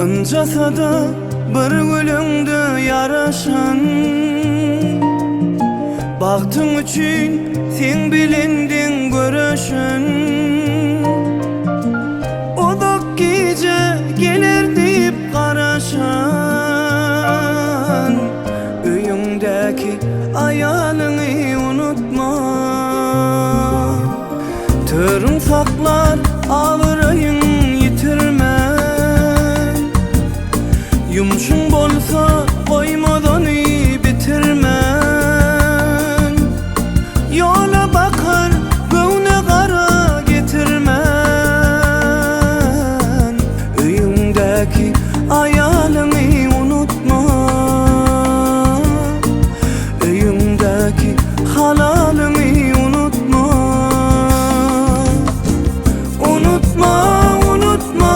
Injasa da bir gülüňde yaraşan, bagtyň üçin sen bilendiň göreşen. Odak gece gelir diýip garaşan, öýüňdäki aýalyňy unutma. Törüň saklar agyryň yitirme, yumşun bolsa koymadan bitirmen. Yola bakar göğne kara getirmen. Öýüňdäki aýalyňy unutma, öýüňdäki halalyňy unutma. Unutma, unutma,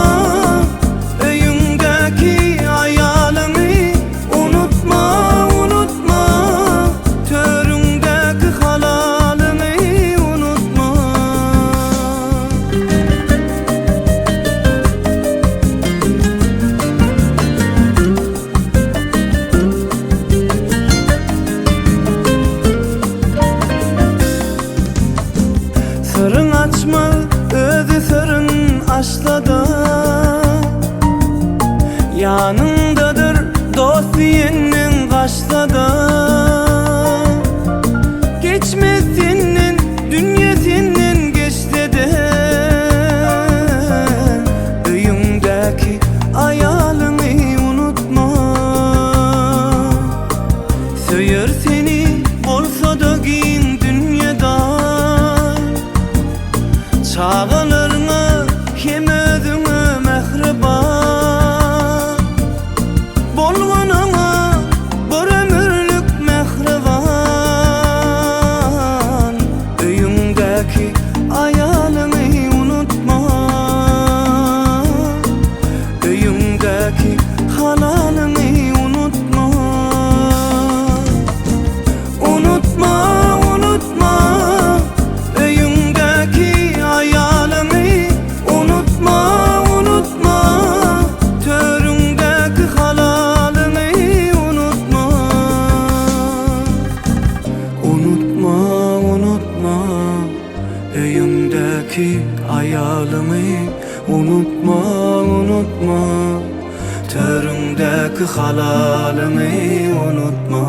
öýüňdäki aýalyňy unutma, unutma, törüňdäki halalyňy unutma. Sırrın açma, özü sırrın aşlada. Yanındadır dost diýeniň gaşlada. Geçmez senden, dünýä senden geçsede. Öýüňdäki aýalyňy unutma, söýer seni bolsa da giň dünýäde. Çağlarına hem özüňe mehriban, bolganyňa bir ömürlük mehriban. Öýüňdäki aýalyňy unutma, öýüňdäki halalyňy unutma. Unutma, unutma, öýüňdäki aýalyňy unutma, unutma, törüňdäki halalyňy unutma. Unutma, unutma, öýüňdäki aýalyňy unutma, unutma, törüňdäki halalyňy unutma.